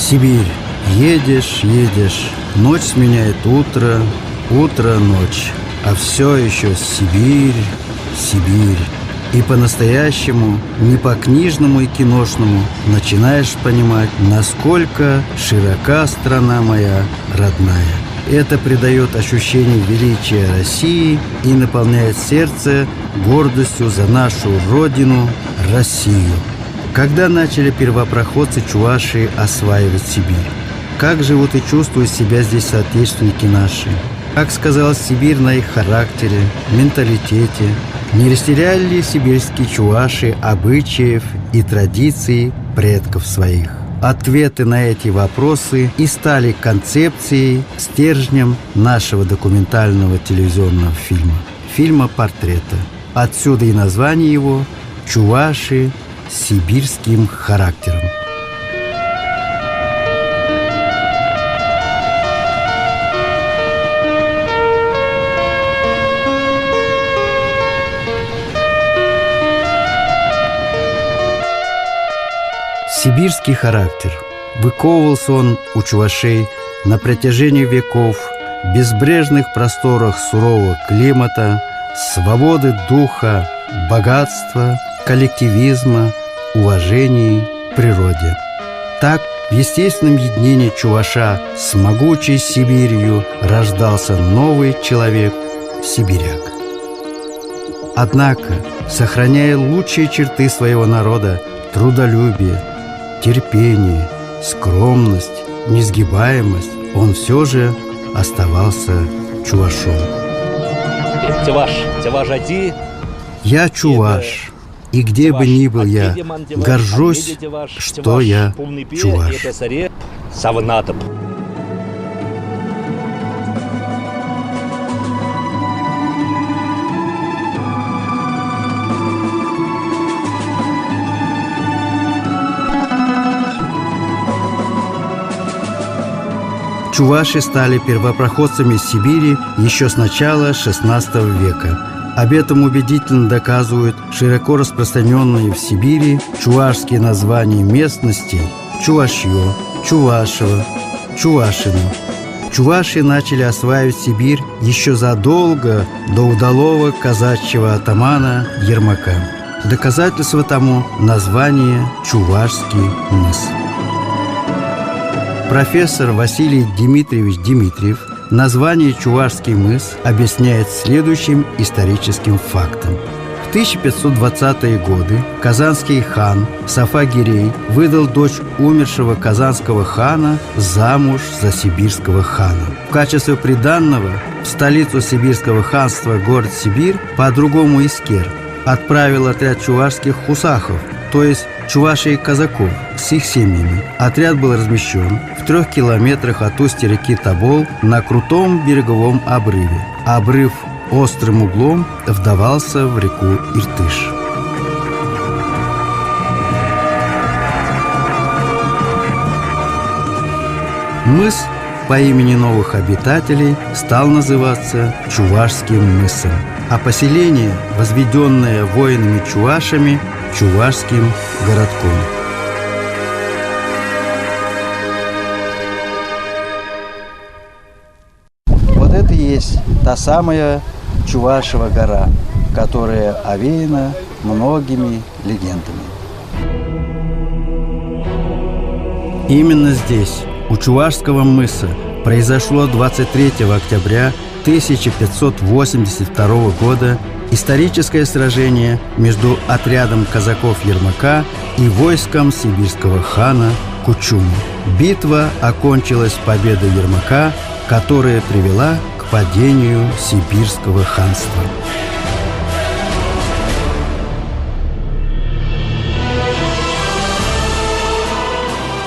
Сибирь. Едешь, едешь, ночь сменяет утро, утро — ночь, а все еще Сибирь, Сибирь. И по-настоящему, не по-книжному и киношному, начинаешь понимать, насколько широка страна моя родная. Это придает ощущение величия России и наполняет сердце гордостью за нашу родину, Россию. Когда начали первопроходцы Чувашии осваивать Сибирь? Как живут и чувствуют себя здесь соотечественники наши? Как сказалась Сибирь на их характере, менталитете? Не растеряли ли сибирские чуваши обычаев и традиций предков своих? Ответы на эти вопросы и стали концепцией, стержнем нашего документального телевизионного фильма «Портрета». Отсюда и название его «Чуваши с сибирским характером». Сибирский характер. Выковывался он у чувашей на протяжении веков в безбрежных просторах сурового климата, свободы духа, богатства, коллективизма, уважения к природе. Так, в естественном единении чуваша с могучей Сибирью рождался новый человек – сибиряк. Однако, сохраняя лучшие черты своего народа – трудолюбие, терпение, скромность, несгибаемость, он все же оставался чувашом. Я чуваш, и где бы ни был я, горжусь, что я чуваш. Чуваши стали первопроходцами Сибири еще с начала XVI века. Об этом убедительно доказывают широко распространенные в Сибири чувашские названия местностей Чувашье, Чувашево, Чувашино. Чуваши начали осваивать Сибирь еще задолго до удалого казачьего атамана Ермака. Доказательство тому название Чувашский мыс. Профессор Василий Дмитриевич Дмитриев название Чувашский мыс объясняет следующим историческим фактом. В 1520-е годы казанский хан Сафа-Гирей выдал дочь умершего казанского хана замуж за сибирского хана. В качестве приданного в столицу сибирского ханства, город Сибирь, по-другому Искер, отправил отряд чувашских хусахов, то есть чувашей казаков с их семьями. Отряд был размещен в 3 километрах от устья реки Тобол на крутом береговом обрыве. Обрыв острым углом вдавался в реку Иртыш. Мыс по имени новых обитателей стал называться Чувашским мысом, а поселение, возведенное воинами-чувашами, Чувашским городком. Вот это и есть та самая Чувашева гора, которая овеяна многими легендами. Именно здесь, у Чувашского мыса, произошло 23 октября 1582 года историческое сражение между отрядом казаков Ермака и войском сибирского хана Кучумы. Битва окончилась победой Ермака, которая привела к падению сибирского ханства.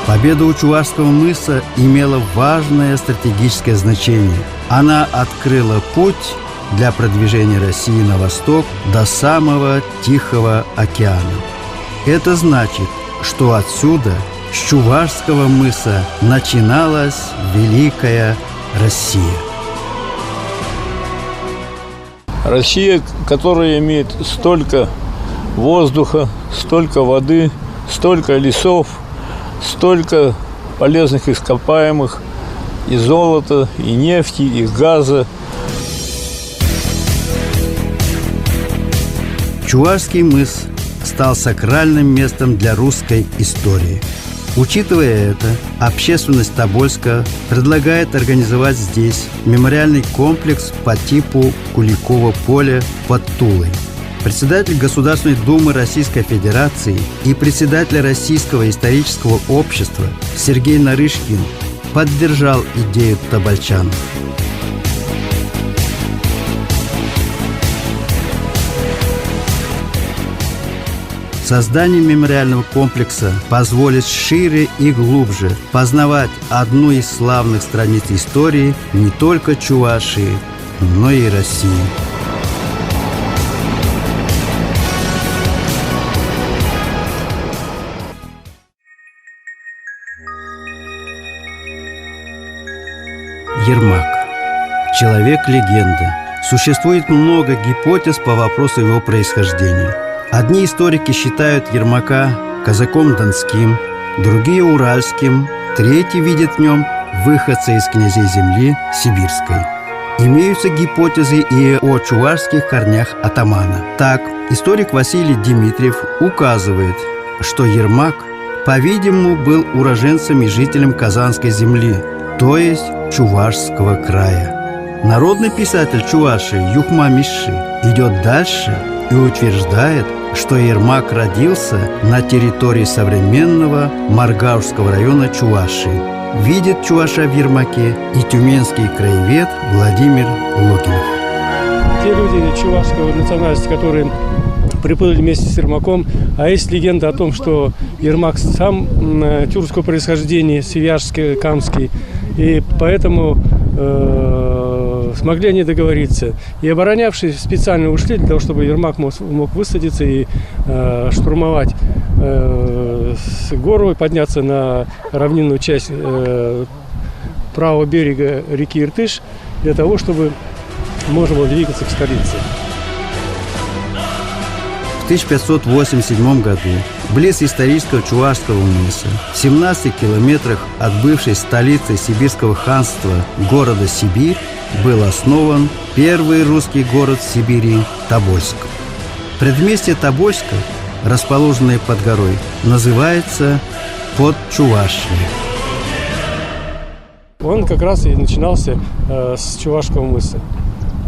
Победа у Чувашского мыса имела важное стратегическое значение. Она открыла путь для продвижения России на восток до самого Тихого океана. Это значит, что отсюда, с Чувашского мыса, начиналась Великая Россия. Россия, которая имеет столько воздуха, столько воды, столько лесов, столько полезных ископаемых, и золота, и нефти, и газа. Чувашский мыс стал сакральным местом для русской истории. Учитывая это, общественность Тобольска предлагает организовать здесь мемориальный комплекс по типу Куликового поля под Тулой. Председатель Государственной Думы Российской Федерации и председатель Российского исторического общества Сергей Нарышкин поддержал идею тобольчан. Создание мемориального комплекса позволит шире и глубже познавать одну из славных страниц истории не только Чувашии, но и России. Ермак. Человек-легенда. Существует много гипотез по вопросу его происхождения. Одни историки считают Ермака казаком донским, другие – уральским, третьи видят в нем выходца из князей земли сибирской. Имеются гипотезы и о чувашских корнях атамана. Так, историк Василий Дмитриев указывает, что Ермак, по-видимому, был уроженцем и жителем Казанской земли, то есть Чувашского края. Народный писатель Чувашии Юхма Миши идет дальше и утверждает, что Ермак родился на территории современного Маргаушского района Чувашии. Видит чуваша в Ермаке и тюменский краевед Владимир Логинов. Те люди чувашской национальности, которые приплыли вместе с Ермаком, а есть легенда о том, что Ермак сам тюркского происхождения, свияжский, камский, и поэтому смогли они договориться. И оборонявшие специально ушли для того, чтобы Ермак мог высадиться и штурмовать гору, подняться на равнинную часть правого берега реки Иртыш, для того, чтобы можно было двигаться к столице. В 1587 году близ исторического Чувашского мыса, в 17 километрах от бывшей столицы Сибирского ханства города Сибирь, был основан первый русский город в Сибири – Тобольск. Предместье Тобольска, расположенное под горой, называется Подчувашье. Он как раз и начинался с Чувашского мыса.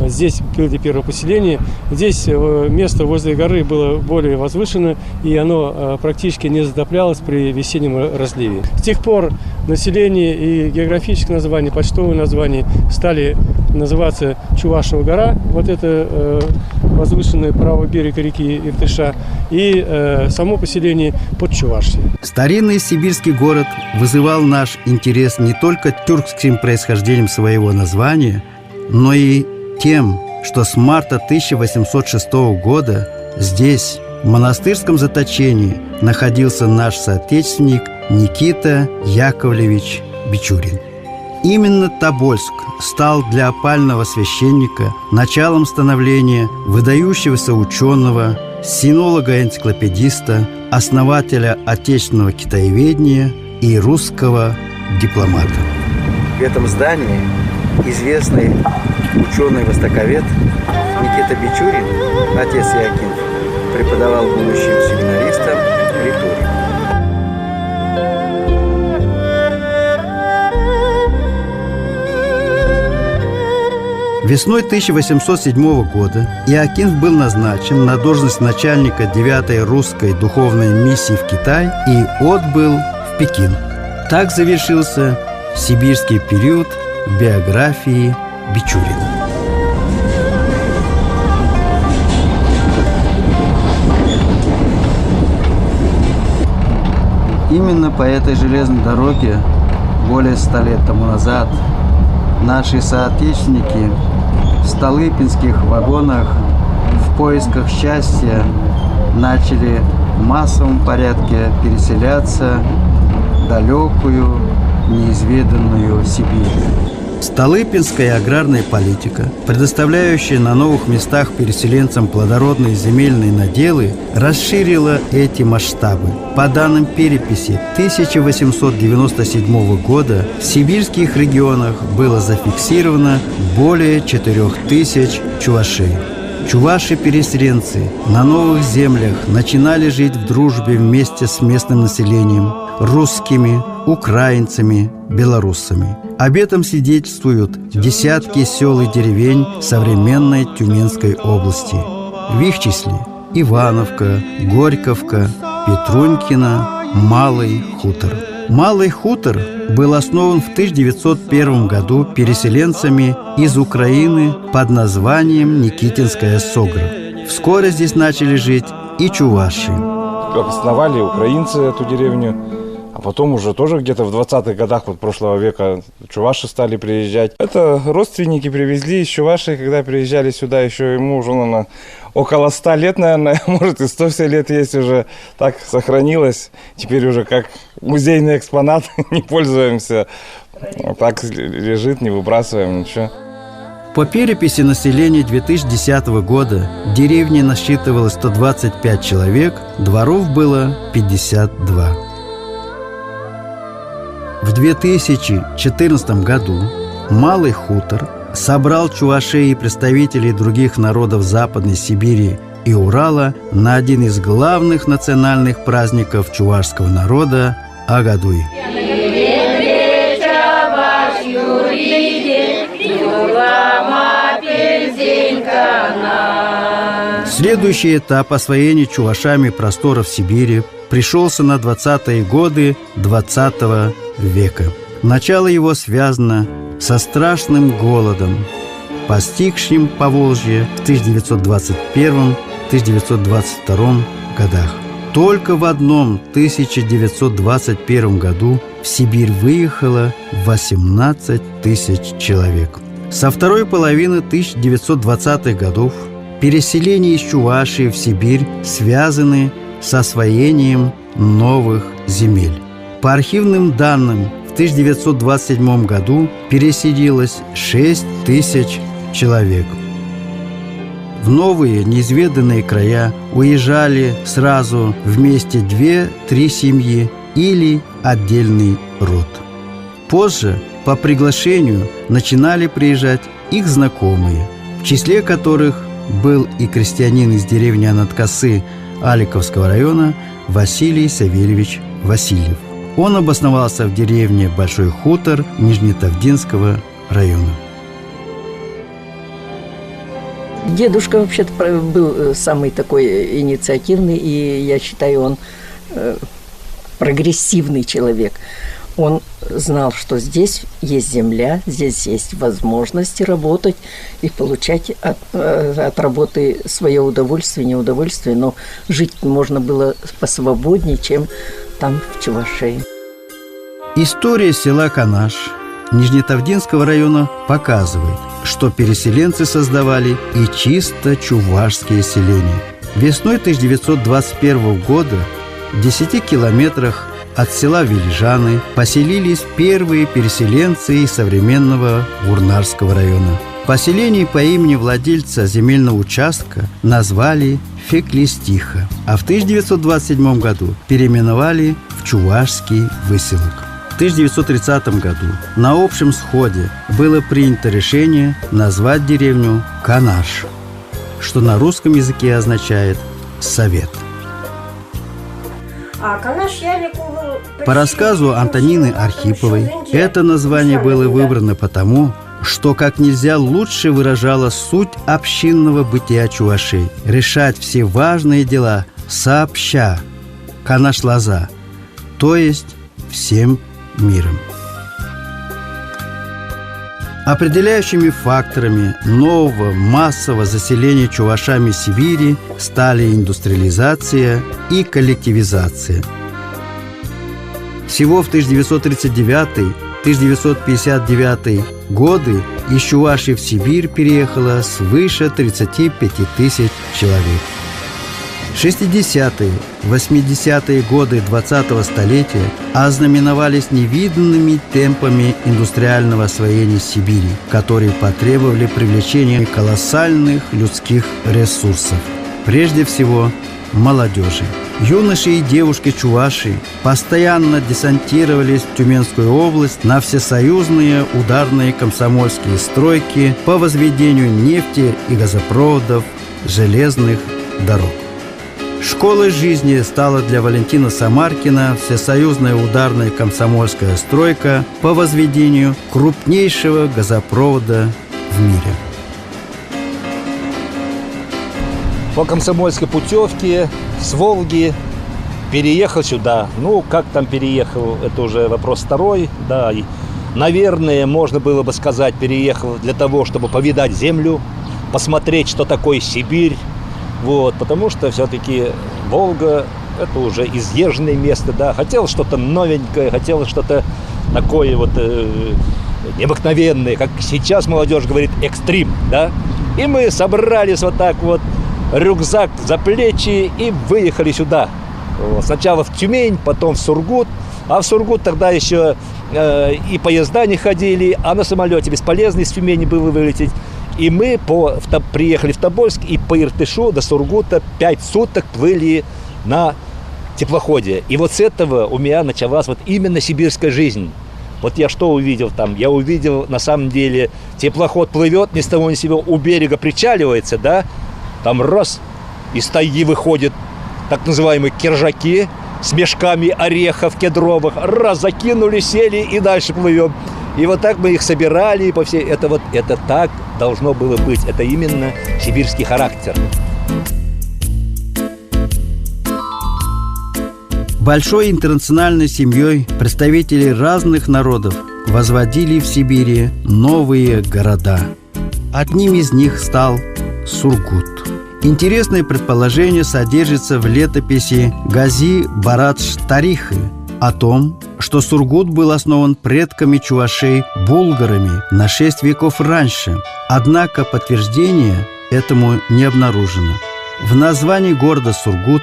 Здесь были первые поселения. Здесь место возле горы было более возвышено, и оно практически не затоплялось при весеннем разливе. С тех пор население и географическое название, почтовое название стали называться Чувашева гора, вот это возвышенный правый берег реки Иртыша, и само поселение Подчувашье. Старинный сибирский город вызывал наш интерес не только тюркским происхождением своего названия, но и тем, что с марта 1806 года здесь, в монастырском заточении, находился наш соотечественник Никита Яковлевич Бичурин. Именно Тобольск стал для опального священника началом становления выдающегося ученого, синолога-энциклопедиста, основателя отечественного китаеведения и русского дипломата. В этом здании известный ученый-востоковед Никита Бичурин, отец Иоаким, преподавал будущим семинаристам риторику. Весной 1807 года Иоаким был назначен на должность начальника 9-й русской духовной миссии в Китай и отбыл в Пекин. Так завершился сибирский период в биографии Бичурина. Именно по этой железной дороге более 100 лет тому назад наши соотечественники в столыпинских вагонах в поисках счастья начали в массовом порядке переселяться в далекую, неизведанную Сибирь. Столыпинская аграрная политика, предоставляющая на новых местах переселенцам плодородные земельные наделы, расширила эти масштабы. По данным переписи 1897 года в сибирских регионах было зафиксировано более 4000 чувашей. Чуваши-переселенцы на новых землях начинали жить в дружбе вместе с местным населением, русскими, украинцами, белорусами. Об этом свидетельствуют десятки сел и деревень современной Тюменской области. В их числе Ивановка, Горьковка, Петрунькино, Малый хутор. Малый хутор был основан в 1901 году переселенцами из Украины под названием Никитинская Согра. Вскоре здесь начали жить и чуваши. Основали украинцы эту деревню, а потом уже тоже где-то в 20-х годах прошлого века чуваши стали приезжать. Это родственники привезли из Чувашии, когда приезжали сюда, еще ему уже, наверное, около 100 лет, наверное, может и 100 все лет есть уже, так сохранилось. Теперь уже как музейный экспонат, не пользуемся, так лежит, не выбрасываем, ничего. По переписи населения 2010 года деревня насчитывала 125 человек, дворов было 52. В 2014 году Малый хутор собрал чувашей и представителей других народов Западной Сибири и Урала на один из главных национальных праздников чувашского народа – Агадуй. Следующий этап освоения чувашами просторов Сибири пришелся на 20-е годы XX века. Начало его связано со страшным голодом, постигшим Поволжье в 1921-1922 годах. Только в одном 1921 году в Сибирь выехало 18 тысяч человек. Со второй половины 1920-х годов переселение из Чувашии в Сибирь связаны с освоением новых земель. По архивным данным, в 1927 году переселилось 6 тысяч человек. В новые неизведанные края уезжали сразу вместе 2-3 семьи или отдельный род. Позже по приглашению начинали приезжать их знакомые, в числе которых был и крестьянин из деревни Анаткасы Аликовского района Василий Савельевич Васильев. Он обосновался в деревне Большой хутор Нижнетавдинского района. Дедушка вообще-то был самый такой инициативный, и я считаю, он прогрессивный человек. Он знал, что здесь есть земля, здесь есть возможности работать и получать от работы свое удовольствие, не удовольствие, но жить можно было посвободнее, чем там, в Чувашии. История села Канаш Нижнетавдинского района показывает, что переселенцы создавали и чисто чувашские селения. Весной 1921 года в 10 километрах от села Велижаны поселились первые переселенцы из современного Вурнарского района. Поселение по имени владельца земельного участка назвали Феклистиха, а в 1927 году переименовали в Чувашский выселок. В 1930 году на общем сходе было принято решение назвать деревню Канаш, что на русском языке означает «совет». По рассказу Антонины Архиповой, это название было выбрано потому, что как нельзя лучше выражало суть общинного бытия чувашей – решать все важные дела сообща, канаш-лоза, то есть всем миром. Определяющими факторами нового массового заселения чувашами Сибири стали индустриализация и коллективизация. Всего в 1939-1959 годы из Чувашии в Сибирь переехало свыше 35 тысяч человек. 60-е, 80-е годы 20-го столетия ознаменовались невиданными темпами индустриального освоения Сибири, которые потребовали привлечения колоссальных людских ресурсов. Прежде всего, молодежи. Юноши и девушки чуваши постоянно десантировались в Тюменскую область на всесоюзные ударные комсомольские стройки по возведению нефти и газопроводов, железных дорог. Школой жизни стала для Валентина Самаркина всесоюзная ударная комсомольская стройка по возведению крупнейшего газопровода в мире. По комсомольской путевке с Волги переехал сюда. Ну, как там переехал, это уже вопрос второй. Да, и, наверное, можно было бы сказать, переехал для того, чтобы повидать землю, посмотреть, что такое Сибирь. Вот, потому что все-таки Волга – это уже изъезженное место, да. Хотел что-то новенькое, хотел что-то такое вот необыкновенное, как сейчас молодежь говорит, экстрим, да. И мы собрались вот так вот, рюкзак за плечи и выехали сюда. Сначала в Тюмень, потом в Сургут. А в Сургут тогда еще и поезда не ходили, а на самолете бесполезно из Тюмени было вылететь. И мы приехали в Тобольск и по Иртышу до Сургута 5 суток плыли на теплоходе. И вот с этого у меня началась вот именно сибирская жизнь. Вот я что увидел там? Я увидел, на самом деле, теплоход плывет, ни с того ни с сего у берега причаливается, да? Там раз, из тайги выходят так называемые киржаки с мешками орехов кедровых. Раз, закинули, сели и дальше плывем. И вот так мы их собирали по всей... Это так должно было быть. Это именно сибирский характер. Большой интернациональной семьей представителей разных народов возводили в Сибири новые города. Одним из них стал Сургут. Интересное предположение содержится в летописи Гази Барадш-Тарихы о том, что Сургут был основан предками чувашей булгарами на 6 веков раньше. Однако подтверждения этому не обнаружено. В названии города Сургут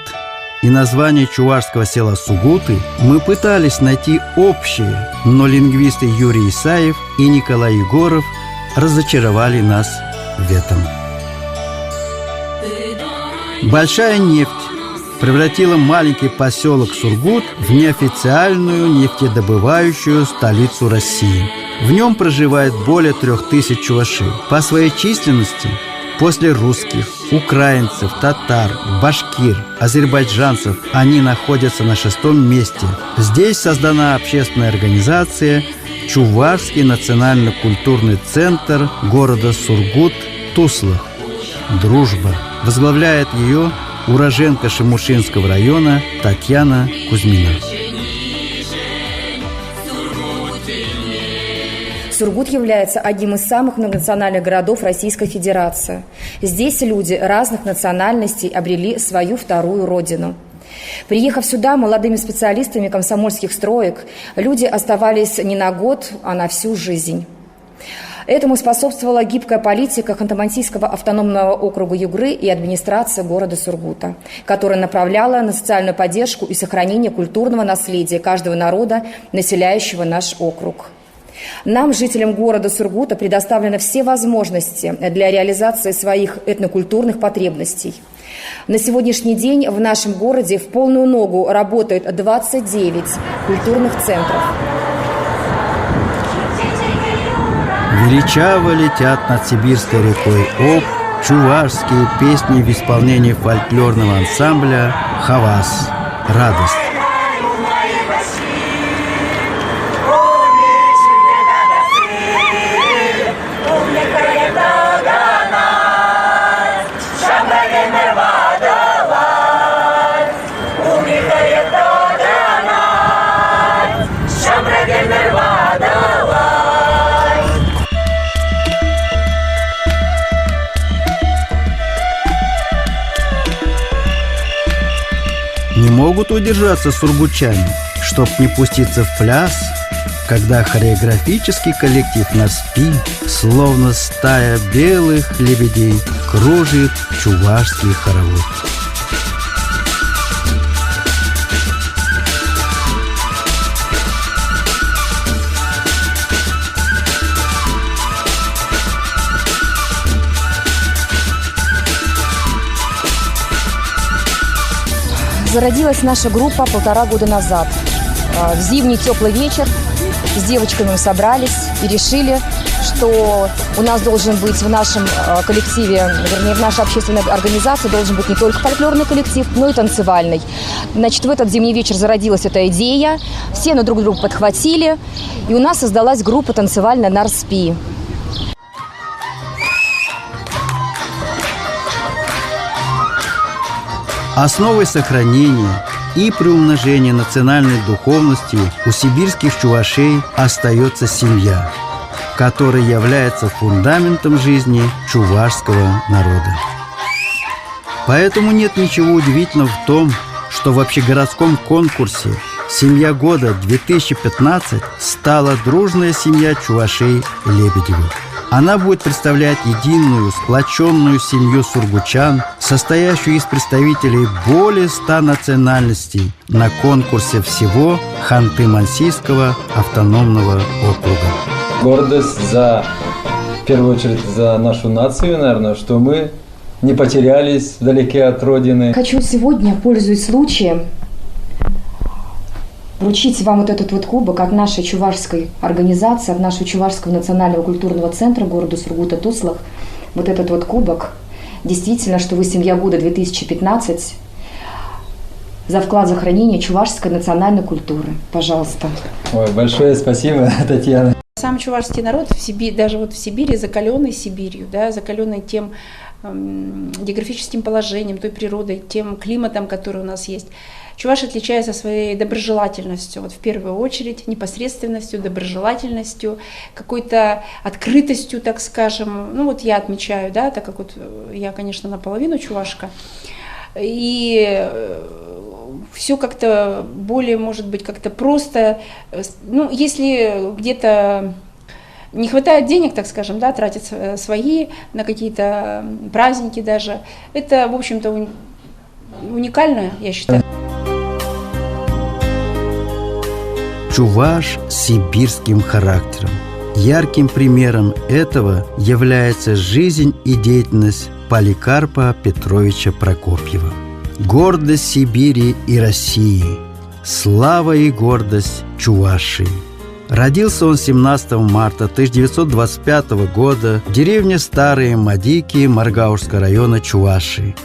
и названии чувашского села Сугуты мы пытались найти общее, но лингвисты Юрий Исаев и Николай Егоров разочаровали нас в этом. Большая нефть превратила маленький поселок Сургут в неофициальную нефтедобывающую столицу России. В нем проживает более 3000 чувашей. По своей численности после русских, украинцев, татар, башкир, азербайджанцев они находятся на 6-м месте. Здесь создана общественная организация Чувашский национально-культурный центр города Сургут Туслах «Дружба». Возглавляет ее уроженка Шемушинского района Татьяна Кузьмина. Сургут является одним из самых многонациональных городов Российской Федерации. Здесь люди разных национальностей обрели свою вторую родину. Приехав сюда молодыми специалистами комсомольских строек, люди оставались не на год, а на всю жизнь. Этому способствовала гибкая политика Ханты-Мансийского автономного округа Югры и администрации города Сургута, которая направляла на социальную поддержку и сохранение культурного наследия каждого народа, населяющего наш округ. Нам, жителям города Сургута, предоставлены все возможности для реализации своих этнокультурных потребностей. На сегодняшний день в нашем городе в полную ногу работает 29 культурных центров. Величаво летят над Сибирской рекой Обь чувашские песни в исполнении фольклорного ансамбля «Хавас» – «Радость». Не могут удержаться сургутчане, чтоб не пуститься в пляс, когда хореографический коллектив на спи, словно стая белых лебедей, кружит чувашский хоровод. Зародилась наша группа 1,5 года назад. В зимний теплый вечер с девочками мы собрались и решили, что у нас должен быть в нашем коллективе, вернее, в нашей общественной организации должен быть не только фольклорный коллектив, но и танцевальный. Значит, в этот зимний вечер зародилась эта идея, все на друг друга подхватили, и у нас создалась группа танцевальная «Нарспи». Основой сохранения и приумножения национальной духовности у сибирских чувашей остается семья, которая является фундаментом жизни чувашского народа. Поэтому нет ничего удивительного в том, что в общегородском конкурсе «Семья года-2015» стала дружная семья чувашей Лебедевых. Она будет представлять единую, сплоченную семью сургучан, состоящую из представителей более 100 национальностей на конкурсе всего Ханты-Мансийского автономного округа. Гордость в первую очередь за нашу нацию, наверное, что мы не потерялись вдалеке от родины. Хочу сегодня, пользуясь случаем, вручить вам вот этот вот кубок от нашей чувашской организации, от нашего Чувашского национального культурного центра города Сургута-Туслах. Вот этот вот кубок. Действительно, что вы семья года 2015 за вклад в сохранение чувашской национальной культуры. Пожалуйста. Ой, большое спасибо, Татьяна. Сам чувашский народ в Сибири, даже вот в Сибири, закаленный Сибирью, да, закаленный тем географическим положением, той природой, тем климатом, который у нас есть. Чуваши отличаются своей доброжелательностью, вот в первую очередь, непосредственностью, доброжелательностью, какой-то открытостью, так скажем. Ну вот я отмечаю, да, так как вот я, конечно, наполовину чувашка, и все как-то более, может быть, как-то просто, ну, если где-то не хватает денег, так скажем, да, тратить свои на какие-то праздники даже, это, в общем-то, уникально, я считаю. Чуваш с сибирским характером. Ярким примером этого является жизнь и деятельность Поликарпа Петровича Прокопьева. Гордость Сибири и России, слава и гордость Чувашии. Родился он 17 марта 1925 года в деревне Старые Мадики Маргаушского района Чувашии.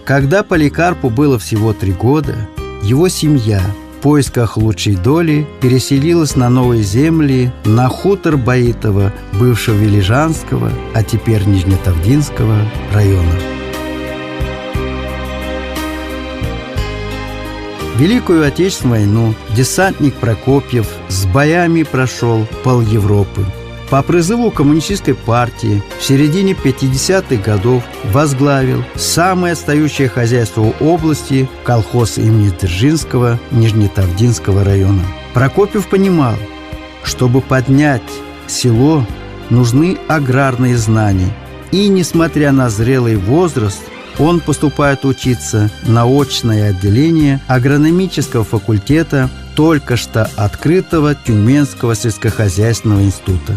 Когда Поликарпу было всего 3 года, его семья в поисках лучшей доли переселилась на новые земли, на хутор Баитова, бывшего Велижанского, а теперь Нижнетавдинского района. Великую Отечественную войну десантник Прокопьев с боями прошел пол-Европы. По призыву коммунистической партии в середине 50-х годов возглавил самое отстающее хозяйство области колхоз имени Дзержинского Нижнетавдинского района. Прокопьев понимал, чтобы поднять село, нужны аграрные знания. И, несмотря на зрелый возраст, он поступает учиться на очное отделение агрономического факультета только что открытого Тюменского сельскохозяйственного института.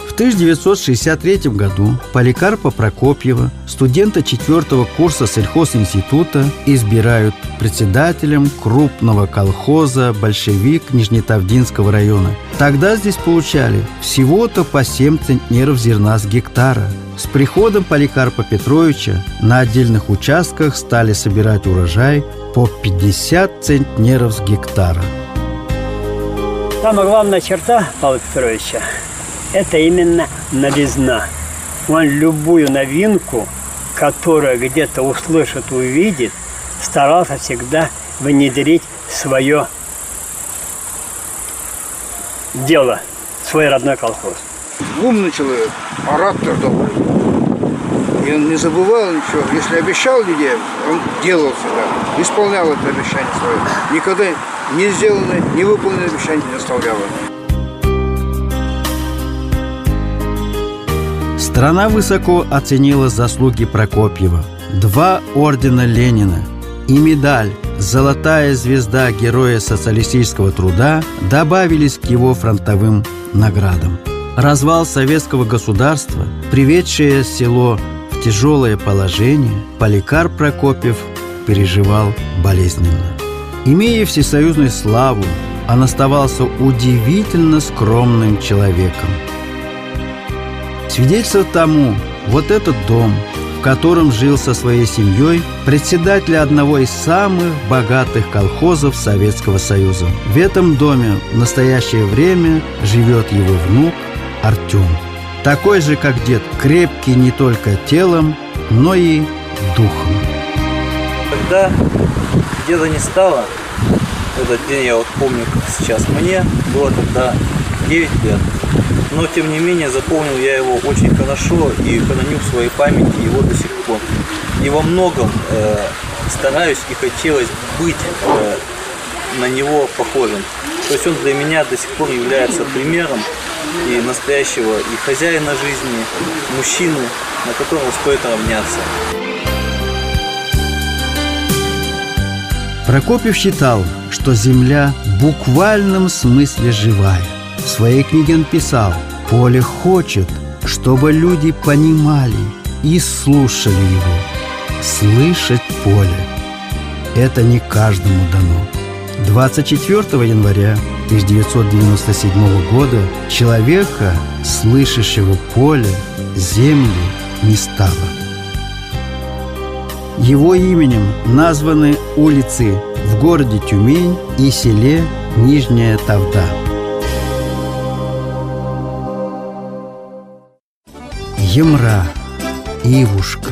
В 1963 году Поликарпа Прокопьева, студента 4-го курса сельхозинститута, избирают председателем крупного колхоза «Большевик» Нижнетавдинского района. Тогда здесь получали всего-то по 7 центнеров зерна с гектара. С приходом Поликарпа Петровича на отдельных участках стали собирать урожай по 50 центнеров с гектара. Самая главная черта Павла Петровича – это именно новизна. Он любую новинку, которую где-то услышит, увидит, старался всегда внедрить свое дело, свой родной колхоз. Умный человек, оратор добрый. И он не забывал ничего. Если обещал людям, он делал всегда, исполнял это обещание свое. Никогда не сделанное, не выполненное обещание не оставлял. Страна высоко оценила заслуги Прокопьева. 2 ордена Ленина и медаль «Золотая звезда Героя социалистического труда» добавились к его фронтовым наградам. Развал советского государства, приведшее село в тяжелое положение, Поликарп Прокопьев переживал болезненно. Имея всесоюзную славу, он оставался удивительно скромным человеком. Свидетельство тому вот этот дом, в котором жил со своей семьей председатель одного из самых богатых колхозов Советского Союза. В этом доме в настоящее время живет его внук Артем. Такой же, как дед, крепкий не только телом, но и духом. Когда деда не стало, этот день я вот помню, как сейчас. Мне было тогда 9 лет. Но, тем не менее, запомнил я его очень хорошо и храню в своей памяти его до сих пор. И во многом стараюсь и хотелось быть на него похожим. То есть он для меня до сих пор является примером и настоящего и хозяина жизни, мужчины, на которого стоит равняться. Прокопьев считал, что земля в буквальном смысле живая. В своей книге он писал: «Поле хочет, чтобы люди понимали и слушали его. Слышать поле – это не каждому дано». 24 января 1997 года человека, слышащего поле, землю, не стало. Его именем названы улицы в городе Тюмень и селе Нижняя Тавда. Емра, Ивушка,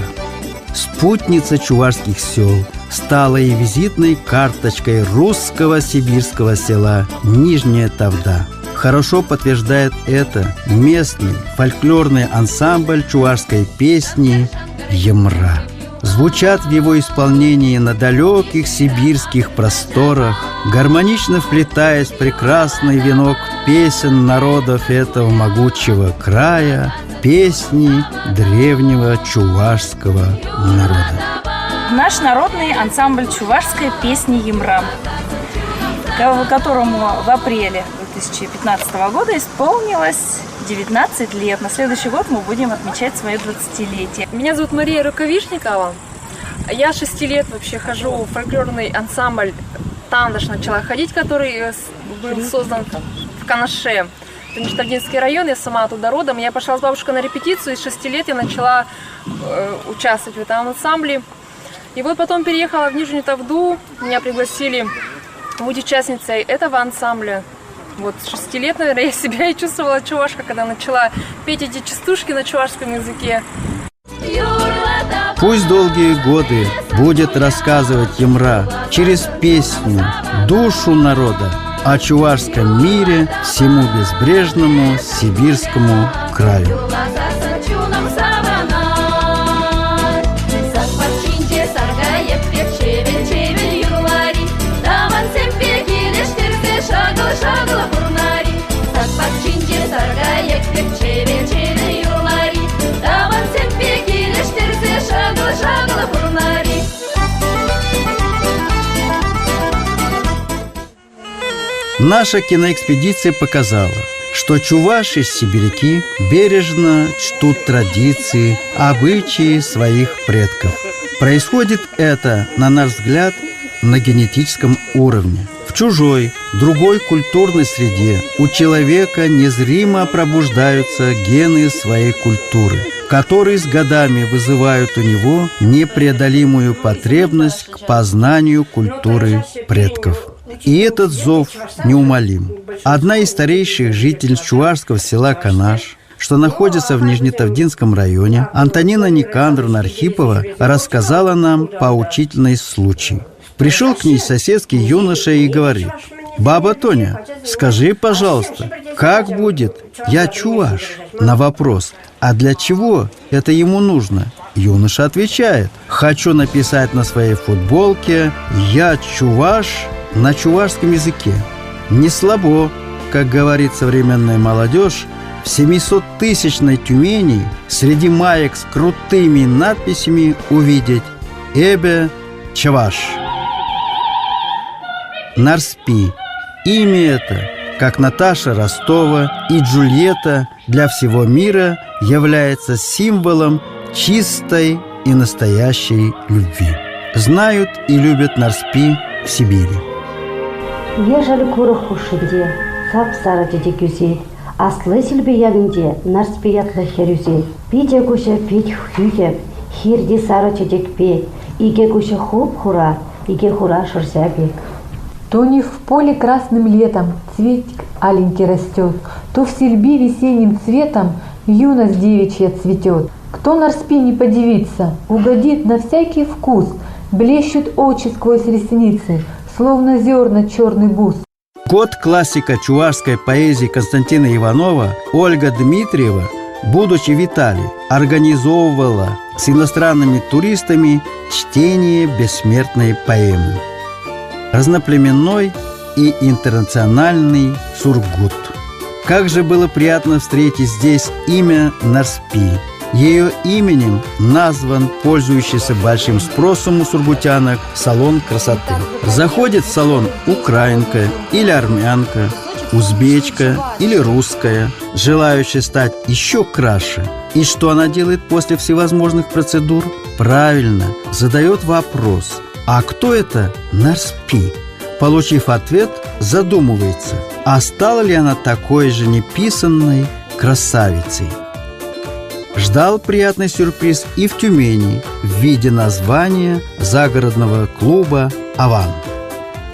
спутница чувашских сел, стала и визитной карточкой русского сибирского села Нижняя Тавда. Хорошо подтверждает это местный фольклорный ансамбль чувашской песни «Емра». Звучат в его исполнении на далеких сибирских просторах, гармонично вплетаясь в прекрасный венок песен народов этого могучего края, песни древнего чувашского народа. Наш народный ансамбль чувашской песни «Емра», которому в апреле 2015 года исполнилось 19 лет. На следующий год мы будем отмечать свое 20-летие. Меня зовут Мария Рукавишникова. Я 6 лет вообще хожу в фольклорный ансамбль. Тандаш начала ходить, который был создан в Канаше. Это Нижнетавдинский район, я сама оттуда родом. Я пошла с бабушкой на репетицию, и с 6 лет я начала участвовать в этом ансамбле. И вот потом переехала в Нижнюю Тавду, меня пригласили быть участницей этого ансамбля. Вот с 6 лет, наверное, я себя и чувствовала чувашка, когда начала петь эти частушки на чувашском языке. Пусть долгие годы будет рассказывать Емра через песню душу народа о чувашском мире всему безбрежному сибирскому краю. Наша киноэкспедиция показала, что чуваши-сибиряки бережно чтут традиции, обычаи своих предков. Происходит это, на наш взгляд, на генетическом уровне. В чужой, другой культурной среде у человека незримо пробуждаются гены своей культуры, которые с годами вызывают у него непреодолимую потребность к познанию культуры предков. И этот зов неумолим. Одна из старейших жительниц чувашского села Канаш, что находится в Нижнетавдинском районе, Антонина Никандровна Архипова рассказала нам поучительный случай. Пришел к ней соседский юноша и говорит: «Баба Тоня, скажи, пожалуйста, как будет? Я чуваш». На вопрос: «А для чего это ему нужно?» Юноша отвечает: «Хочу написать на своей футболке «Я чуваш» на чувашском языке». Не слабо, как говорит современная молодежь, в 700-тысячной Тюмени среди маек с крутыми надписями увидеть «Эбе чуваш». Нарспи. Имя это, как Наташа Ростова и Джульетта, для всего мира является символом чистой и настоящей любви. Знают и любят Нарспи в Сибири. Ежели куры хушинде, сап-сары деде güzel. Aslı silbeyeninde narspiyatlı herüzel. Pide kuşa pit hüyep, hirdi sarı çocuk be. Иге куча хуп хура, иге хура шурсябек. То не в поле красным летом цветик аленький растет, то в сельби весенним цветом юность девичья цветет. Кто на рспи не подивится, угодит на всякий вкус, блещут очи сквозь ресницы, словно зерна черный бус. Год классика чувашской поэзии Константина Иванова Ольга Дмитриева, будучи в Италии, организовывала с иностранными туристами чтение бессмертной поэмы. Разноплеменной и интернациональный Сургут. Как же было приятно встретить здесь имя Нарспи. Ее именем назван пользующийся большим спросом у сургутянок салон красоты. Заходит в салон украинка или армянка, узбечка или русская, желающая стать еще краше. И что она делает после всевозможных процедур? Правильно, задает вопрос: а кто это Нарспи? Получив ответ, задумывается, а стала ли она такой же неписанной красавицей? Ждал приятный сюрприз и в Тюмени в виде названия загородного клуба «Аван».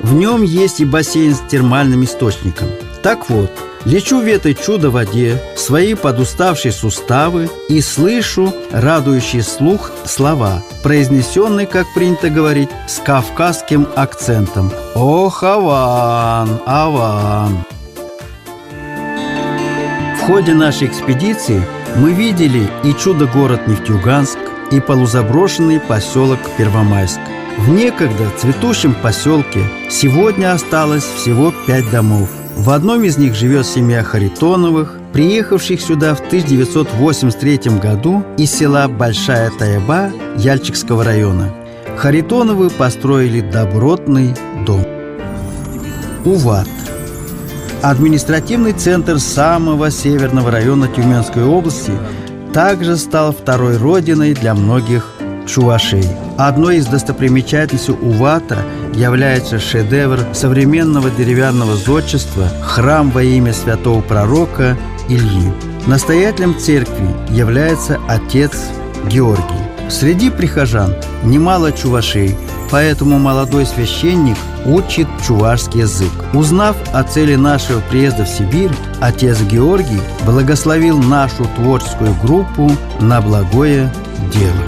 В нем есть и бассейн с термальным источником. Так вот, лечу в этой чудо-воде в свои подуставшие суставы и слышу радующий слух слова, произнесенные, как принято говорить, с кавказским акцентом. «Ох, Аван, Аван!» В ходе нашей экспедиции мы видели и чудо-город Нефтеюганск, и полузаброшенный поселок Первомайск. В некогда цветущем поселке сегодня осталось всего 5 домов. В одном из них живет семья Харитоновых, приехавших сюда в 1983 году из села Большая Таяба Яльчикского района. Харитоновы построили добротный дом. Уват. Административный центр самого северного района Тюменской области также стал второй родиной для многих чувашей. Одной из достопримечательностей Увата является шедевр современного деревянного зодчества храм во имя святого пророка Ильи. Настоятелем церкви является отец Георгий. Среди прихожан немало чувашей, поэтому молодой священник учит чувашский язык. Узнав о цели нашего приезда в Сибирь, отец Георгий благословил нашу творческую группу на благое дело.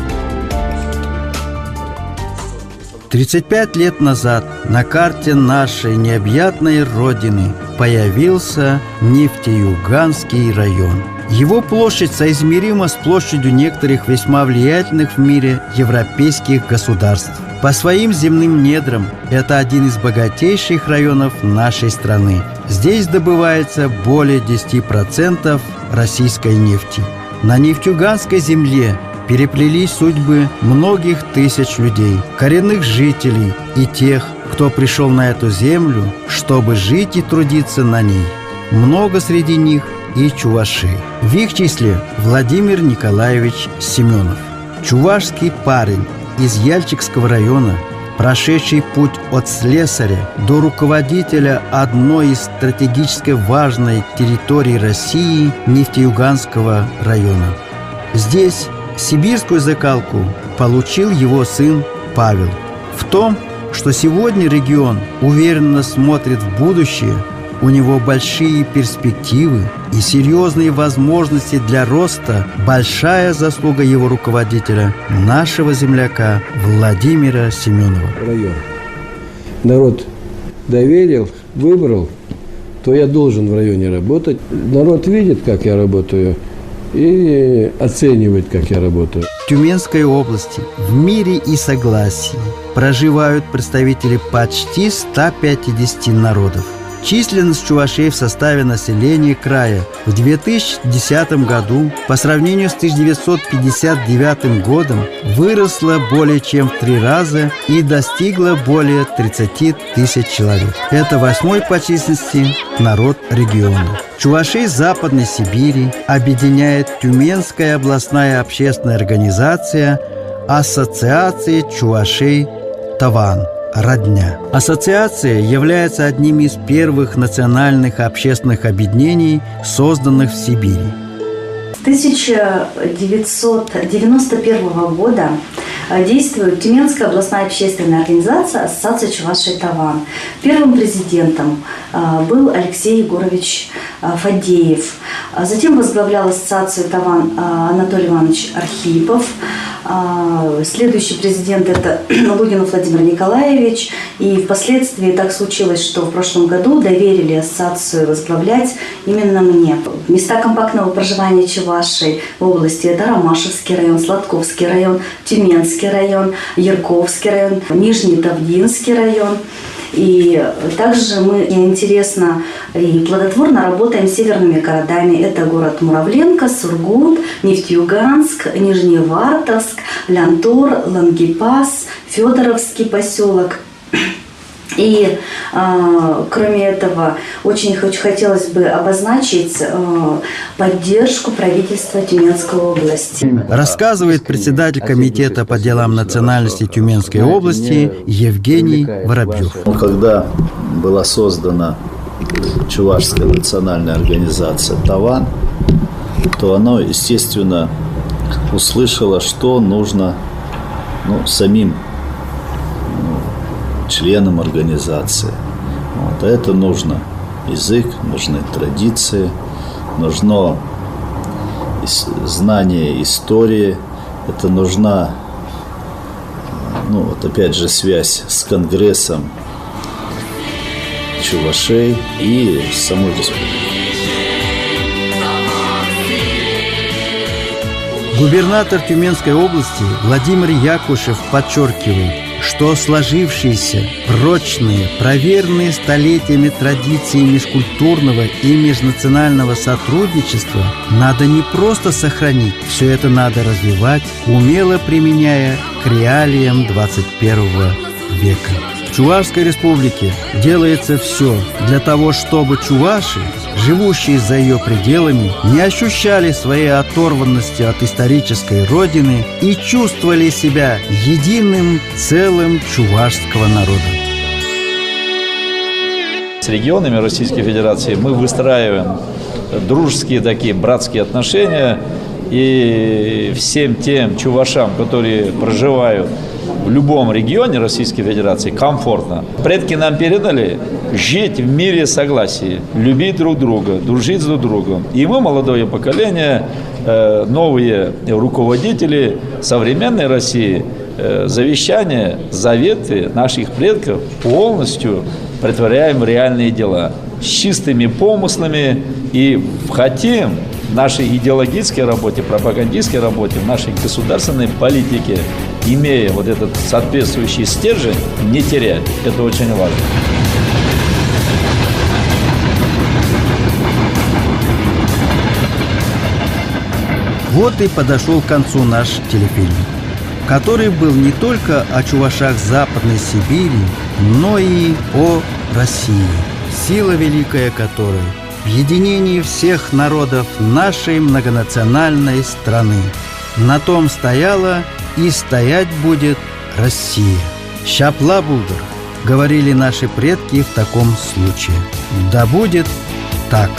35 лет назад на карте нашей необъятной родины появился Нефтеюганский район. Его площадь соизмерима с площадью некоторых весьма влиятельных в мире европейских государств. По своим земным недрам это один из богатейших районов нашей страны. Здесь добывается более 10% российской нефти. На Нефтеюганской земле переплелись судьбы многих тысяч людей, коренных жителей и тех, кто пришел на эту землю, чтобы жить и трудиться на ней. Много среди них и чувашей. В их числе Владимир Николаевич Семенов. Чувашский парень из Яльчикского района, прошедший путь от слесаря до руководителя одной из стратегически важной территорий России Нефтеюганского района. Здесь сибирскую закалку получил его сын Павел. В том, что сегодня регион уверенно смотрит в будущее, у него большие перспективы и серьезные возможности для роста, большая заслуга его руководителя, нашего земляка Владимира Семенова. Район. Народ доверил, выбрал, то я должен в районе работать. Народ видит, как я работаю, и оценивает, как я работаю. В Тюменской области в мире и согласии проживают представители почти 150 народов. Численность чувашей в составе населения края в 2010 году по сравнению с 1959 годом выросла более чем в 3 раза и достигла более 30 тысяч человек. Это 8-й по численности народ региона. Чувашей Западной Сибири объединяет Тюменская областная общественная организация Ассоциации чувашей Таван. «Родня». Ассоциация является одним из первых национальных общественных объединений, созданных в Сибири. С 1991 года действует Тюменская областная общественная организация «Ассоциация Чувашии Таван». Первым президентом был Алексей Егорович Фадеев. Затем возглавлял ассоциацию Таван Анатолий Иванович Архипов. Следующий президент – это Лугинов Владимир Николаевич. И впоследствии так случилось, что в прошлом году доверили ассоциацию возглавлять именно мне. Места компактного проживания чувашей в области – это Ромашевский район, Сладковский район, Тюменский район, Ярковский район, Нижний Тавдинский район. И также мы интересно и плодотворно работаем с северными городами. Это город Муравленко, Сургут, Нефтеюганск, Нижневартовск, Лянтор, Лангепас, Федоровский поселок. И кроме этого, очень хотелось бы обозначить поддержку правительства Тюменской области. Рассказывает председатель комитета по делам национальности Тюменской области Евгений Воробьев. Когда была создана Чувашская национальная организация «Таван», то она, естественно, услышала, что нужно самим членам организации. А это нужно язык, нужны традиции, нужно знание истории, это нужна, опять же, связь с Конгрессом чувашей и самой республикой. Губернатор Тюменской области Владимир Якушев подчеркивает, что сложившиеся, прочные, проверенные столетиями традиции межкультурного и межнационального сотрудничества надо не просто сохранить, все это надо развивать, умело применяя к реалиям 21 века. В Чувашской республике делается все для того, чтобы чуваши, живущие за ее пределами, не ощущали своей оторванности от исторической родины и чувствовали себя единым целым чувашского народа. С регионами Российской Федерации мы выстраиваем дружеские такие братские отношения, и всем тем чувашам, которые проживают в любом регионе Российской Федерации, комфортно. Предки нам передали жить в мире согласия, любить друг друга, дружить друг с другом. И мы, молодое поколение, новые руководители современной России, завещания, заветы наших предков полностью претворяем в реальные дела. С чистыми помыслами и хотим в нашей идеологической работе, пропагандистской работе, в нашей государственной политике, имея вот этот соответствующий стержень, не терять. Это очень важно. Вот и подошел к концу наш телефильм, который был не только о чувашах Западной Сибири, но и о России, сила великая которой в единении всех народов нашей многонациональной страны. На том стояла и стоять будет Россия. «Щапла булдыр», говорили наши предки в таком случае. Да будет так.